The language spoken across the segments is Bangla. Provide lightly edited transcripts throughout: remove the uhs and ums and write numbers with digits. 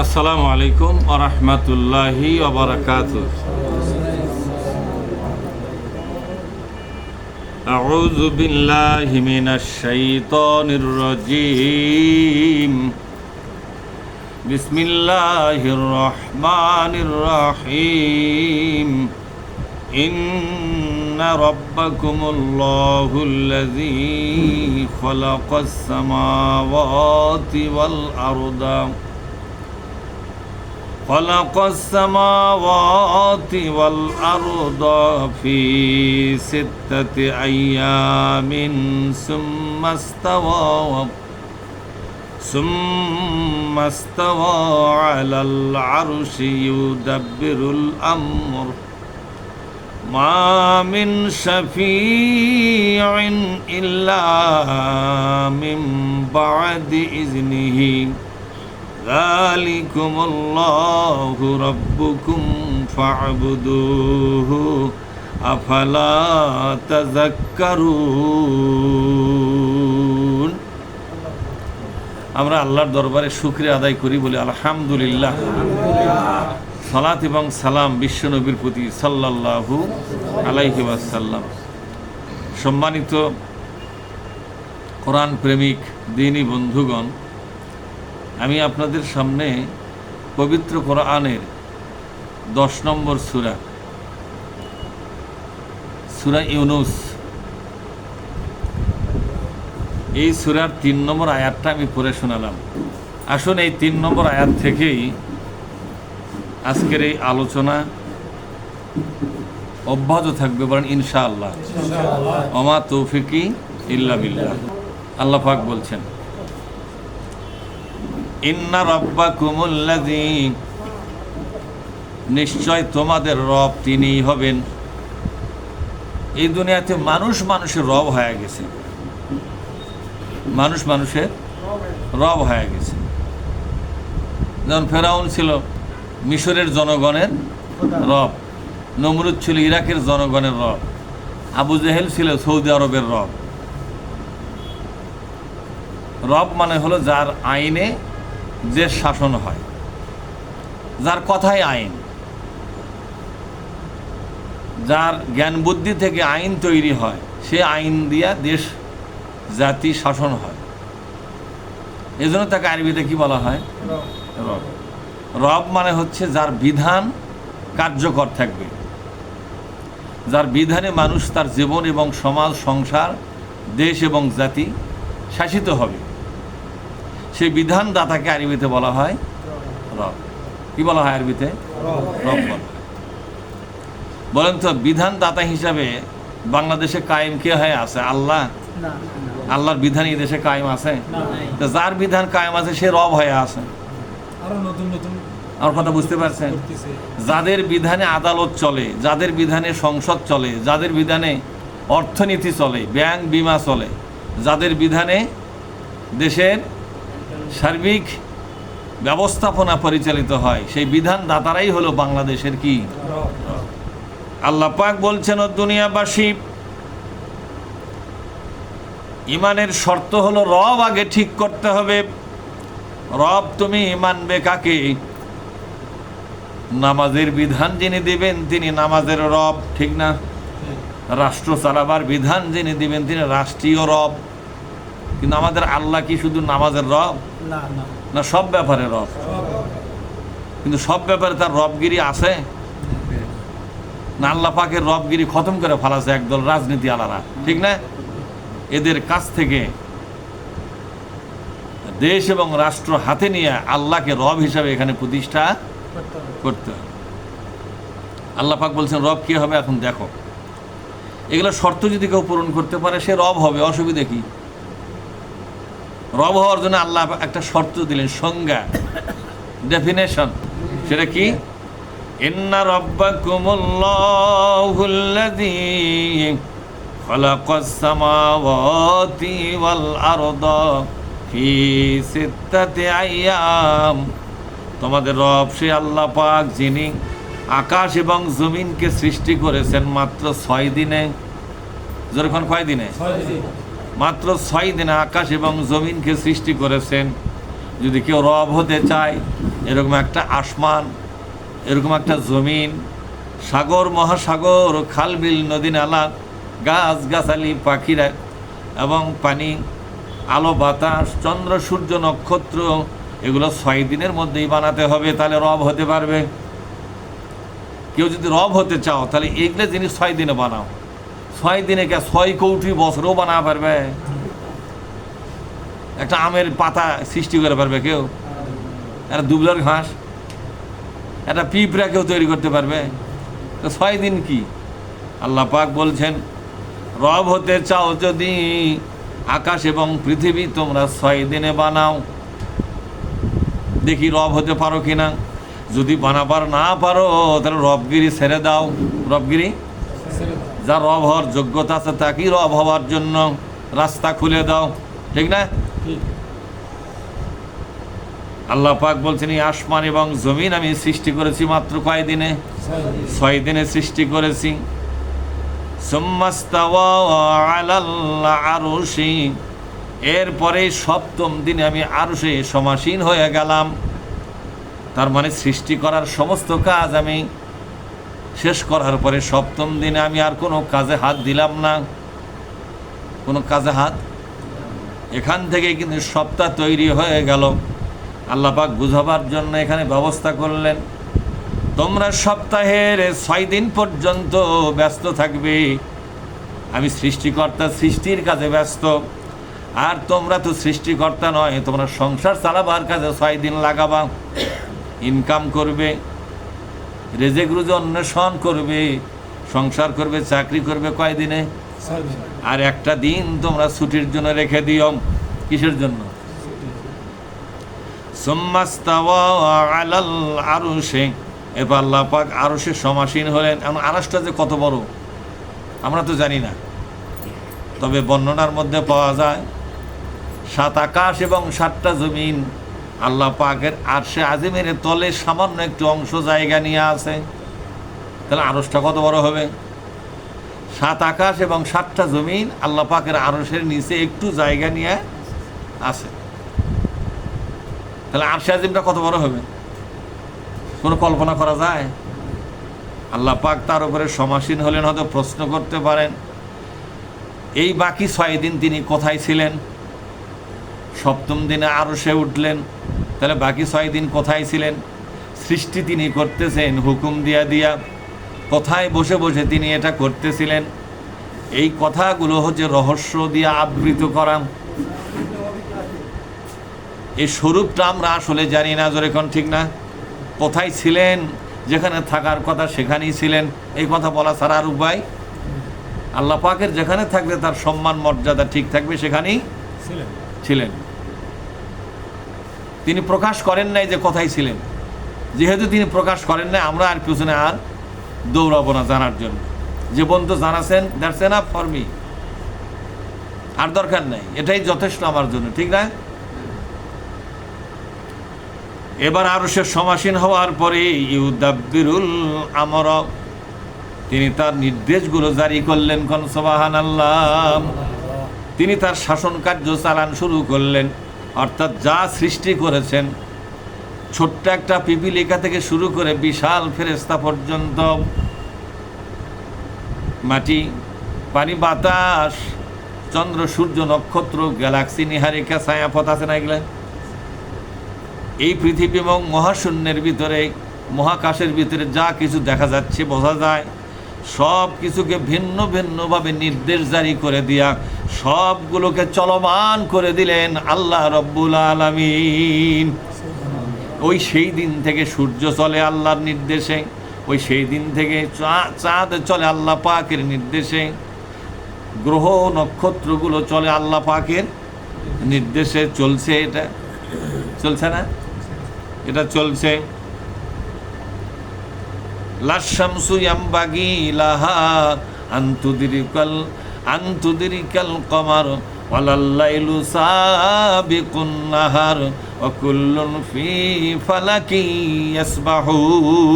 আসসালামু আলাইকুম ওয়া রাহমাতুল্লাহি ওয়া বারাকাতুহু। আউযু বিল্লাহি মিনাশ শাইতানির রাজীম। বিসমিল্লাহির রাহমানির রাহিম। ইন্না রাব্বাকুমুল্লাহুল্লাযী খালাকাস সামাওয়াতি ওয়াল আরদা خلق السماوات والأرض في 6 أيام ثم استوى على العرش يدبر الأمر ما من شفيع إلا من بعد إذنه ذلكم الله ربكم فاعبدوه أفلا تذكرون। আমরা আল্লাহর দরবারে শুকরিয়া আদায় করি বলি আলহামদুলিল্লাহ। সালাত এবং সালাম বিশ্বনবীর প্রতি সাল্লাল্লাহু আলাইহি ওয়াসাল্লাম। সম্মানিত কোরআন প্রেমিক দ্বীনী বন্ধুগণ, আমি আপনাদের সামনে পবিত্র কোরআনের 10 নম্বর সূরা ইউনূস, এই সূরার 3 নম্বর আয়াতটা আমি পড়ে শোনালাম। আসুন এই 3 নম্বর আয়াত থেকেই আজকের এই আলোচনা অব্যাহত থাকবে, বলেন ইনশাআল্লাহ। ওমা তৌফিকি ইল্লা বিল্লাহ। আল্লাহ পাক বলছেন, ইন্না রাব্বাকুমুল্লাযী, নিশ্চয় তোমাদের রব তিনিই হবেন। এই দুনিয়াতে মানুষ মানুষের রব হয়ে গেছে, মানুষ মানুষের রব হয়ে গেছে। যেমন ফেরাউন ছিল মিশরের জনগণের রব, নমরুদ ছিল ইরাকের জনগণের রব, আবু জেহেল ছিল সৌদি আরবের রব। রব মানে হলো যার আইনে দেশ শাসন হয়, যার কথাই আইন, যার জ্ঞান বুদ্ধি থেকে আইন তৈরি হয়, সে আইন দিয়া দেশ জাতি শাসন হয়। এই জন্য তাকে আরবিতে কি বলা হয়? রব। রব মানে হচ্ছে যার বিধান কার্যকর থাকবে, যার বিধানে মানুষ তার জীবন এবং সমাজ, সংসার, দেশ এবং জাতি শাসিত হবে, সেই বিধানদাতাকে আরবিতে বলা হয় রব। কি বলা হয় আরবিতে? রব বলা হয়। বলেন তো, বিধানদাতা হিসাবে বাংলাদেশে কায়েম কে হয়ে আছে? আল্লাহ। আল্লাহর বিধান এই দেশে কায়েম আছে? তো যার বিধান কায়েম আছে সে রব হয়ে আছে। আমার কথা বুঝতে পারছেন? যাদের বিধানে আদালত চলে, যাদের বিধানে সংসদ চলে, যাদের বিধানে অর্থনীতি চলে, ব্যাংক বিমা চলে, যাদের বিধানে দেশের সার্বিক ব্যবস্থাপনা পরিচালিত হয়, সেই বিধানদাতারাই হলো বাংলাদেশের কি? আল্লাহ পাক বলছেন, ও দুনিয়াবাসী, ইমানের শর্ত হলো রব আগে ঠিক করতে হবে। রব তুমি মানবে কাকে? নামাজের বিধান যিনি দিবেন তিনি নামাজের রব, ঠিক না? রাষ্ট্র চালাবার বিধান যিনি দিবেন তিনি রাষ্ট্রীয় রব। কিন্তু আমাদের আল্লাহ কি শুধু নামাজের রব? না, সব ব্যাপারে রব। কিন্তু সব ব্যাপারে তার রবগিরি আছে না? আল্লাহ পাকের রবগিরি খতম করে ফেলাছে একদল রাজনীতি আলারা, ঠিক না? এদের কাছ থেকে দেশ এবং রাষ্ট্র হাতে নিয়ে আল্লাহকে রব হিসাবে এখানে প্রতিষ্ঠা করতে হবে। আল্লাহ পাক বলছেন রব কি হবে? এখন দেখো, এগুলো শর্ত যদি কেউ পূরণ করতে পারে সে রব হবে, অসুবিধা কি? রব হওয়ার জন্য আল্লাহ একটা শর্ত দিলেন, সংজ্ঞা, ডেফিনেশন। সেটা কি? ইন্না রাব্বাকুমুল্লাহুল্লাযী খালাকাস সামাওয়াতি ওয়াল আরদা ফি 6 আইয়াম। তোমাদের রব সে আল্লাহ পাক যিনি আকাশ এবং জমিনকে সৃষ্টি করেছেন মাত্র 6 দিনে। যখন কয় দিনে? মাত্র 6 দিনে আকাশ এবং জমিনকে সৃষ্টি করেছেন। যদি কেউ রব হতে চায়, এরকম একটা আসমান, এরকম একটা জমিন, সাগর মহাসাগর, খালবিল নদী নালা, গাছ গাছালি, পাখিরা এবং পানি, আলো বাতাস, চন্দ্র সূর্য নক্ষত্র, এগুলো 6 দিনের মধ্যেই বানাতে হবে, তাহলে রব হতে পারবে। কেউ যদি রব হতে চাও তাহলে এগুলো জিনিস 6 দিনে বানাও। 6 দিনে কে 6 কোটি বছরও বানাতে পারবে? একটা আমের পাতা সৃষ্টি করে পারবে কেউ? একটা দুবলার ঘাস, একটা পিঁপড়া কেউ তৈরি করতে পারবে? তো 6 দিন কি? আল্লাহ পাক বলছেন, রব হতে চাও যদি আকাশ এবং পৃথিবী তোমরা 6 দিনে বানাও। দেখি রব হতে পারো কিনা। যদি বানাবার না পারো তাহলে রবগিরি ছেড়ে দাও। রবগিরি, যা রব হওয়ার যোগ্যতা আছে তাকেই রব হওয়ার জন্য রাস্তা খুলে দাও, ঠিক না? আল্লাহ পাক বলছেন, এই আসমান এবং জমিন আমি সৃষ্টি করেছি মাত্র কয় দিনে? 6 দিনে সৃষ্টি করেছি। সুম্মাস্তাওয়া আলাল আরশি, এরপরে 7ম দিনে আমি আরশে সমাসীন হয়ে গেলাম। তার মানে সৃষ্টি করার সমস্ত কাজ আমি শেষ করার পরে 7ম দিনে আমি আর কোনো কাজে হাত দিলাম না। কোনো কাজে হাত, এখান থেকে কিন্তু সপ্তাহ তৈরি হয়ে গেল। আল্লাহ পাক বুঝাবার জন্য এখানে ব্যবস্থা করলেন, তোমরা সপ্তাহের 6 দিন পর্যন্ত ব্যস্ত থাকবে। আমি সৃষ্টিকর্তা, সৃষ্টির কাজে ব্যস্ত। আর তোমরা তো সৃষ্টিকর্তা নয়, তোমরা সংসার চালাবার কাজে 6 দিন লাগাবা। ইনকাম করবে, রেজেক রুজি অন্বেষণ করবে, সংসার করবে, চাকরি করবে কয় দিনে? আর একটা দিন তোমরা ছুটির জন্য রেখে দিও। কিসের জন্য? সুম্মাস্তাওয়া আলাল আরশি, এরপর আল্লাহ পাক আরশে সমাসীন হলেন। এখন আরশটা যে কত বড় আমরা তো জানি না, তবে বর্ণনার মধ্যে পাওয়া যায় 7 আকাশ এবং 7টা জমিন আল্লাহ পাকের আরশে আজিমের তলে সামান্য একটু অংশ জায়গা নিয়ে আছে। তাহলে আরশটা কত বড় হবে? 7 আকাশ এবং 7টা জমিন আল্লাহ পাকের আরশের নিচে একটু জায়গা নিয়ে আছে। তাহলে আরশে আজিমটা কত বড় হবে? কোনো কল্পনা করা যায়? আল্লাহ পাক তার উপরে সমাসীন হলেন। হয়তো প্রশ্ন করতে পারেন, এই বাকি 6 দিন তিনি কোথায় ছিলেন? 7ম দিনে আরশে উঠলেন, তাহলে বাকি 6 দিন কোথায় ছিলেন? সৃষ্টি তিনি করতেছেন হুকুম দিয়া দিয়া, কোথায় বসে বসে তিনি এটা করতেছিলেন? এই কথাগুলো হচ্ছে রহস্য দিয়ে আবৃত করা। এই স্বরূপটা আমরা আসলে জানি না, যেরকম ঠিক না? কোথায় ছিলেন? যেখানে থাকার কথা সেখানেই ছিলেন, এই কথা বলা ছাড়া আর উপায়? আল্লাহ পাকের যেখানে থাকলে তার সম্মান মর্যাদা ঠিক থাকবে সেখানেই ছিলেন। তিনি প্রকাশ করেন নাই যে কোথায় ছিলেন। যেহেতু তিনি প্রকাশ করেন নাই, আমরা আর পিছনে আর দৌড়াবো না জানার জন্য। যে পর্যন্ত জানাছেন, দ্যাটস এনাফ ফর মি, আর দরকার নাই, এটাই যথেষ্ট আমার জন্য, ঠিক না? এবার আরশে সমাসীন হওয়ার পরে ইউদাব্বিরুল আমর, তিনি তার নির্দেশগুলো জারি করলেন। কোন সুবহানাল্লাহ। তিনি তার শাসন কার্য চালান শুরু করলেন। অর্থাৎ যা সৃষ্টি করেছেন, ছোট্ট একটা পিপিলিকা থেকে শুরু করে বিশাল ফেরেশতা পর্যন্ত, মাটি, পানি, বাতাস, চন্দ্র সূর্য নক্ষত্র, গ্যালাক্সি, নিহারিকা, ছায়াপথ আছে না এগুলো? এই পৃথিবী এবং মহাশূন্যের ভিতরে, মহাকাশের ভিতরে যা কিছু দেখা যাচ্ছে, বোঝা যায়, সব কিছুকে ভিন্ন ভিন্নভাবে নির্দেশ জারি করে দিয়া সবগুলোকে চলমান করে দিলেন আল্লাহ রব্বুল আলামিন। ওই সেই দিন থেকে সূর্য চলে আল্লাহর নির্দেশে, ওই সেই দিন থেকে চাঁদ চলে আল্লাহ পাকের নির্দেশে, গ্রহ নক্ষত্রগুলো চলে আল্লাহ পাকের নির্দেশে। চলছে, এটা চলছে না? এটা চলছে। লাশামসু ইয়ামবাগি লাহা আনতুদরিকাল কমার ওয়ালাল্লাইলু সাবিকুন নাহার ওয়া কুল্লুন ফি ফালাকি ইয়াসবাহুন।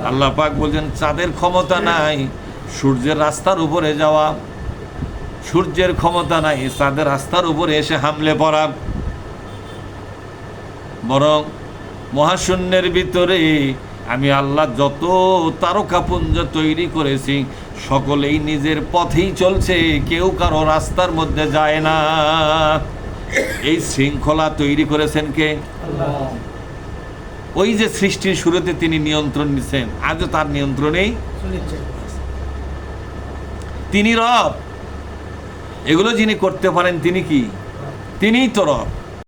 আল্লাহ পাক বলেন, চাঁদের ক্ষমতা নাই সূর্যের রাস্তার উপরে যাওয়া, সূর্যের ক্ষমতা নাই চাঁদের রাস্তার উপরে এসে হামলে পড়া। বরং মহাশূন্যের ভিতরে আমি আল্লাহ যত তারকাপুঞ্জ তৈরি করেছি সকলেই নিজের পথেই চলছে, কেউ কারো রাস্তার মধ্যে যায় না। এই শৃঙ্খলা তৈরি করেছেন কে? ওই যে সৃষ্টির শুরুতে তিনি নিয়ন্ত্রণ নিছেন, আজও তার নিয়ন্ত্রণেই তিনি রব। এগুলো যিনি করতে পারেন তিনি কি? তিনিই তো রব।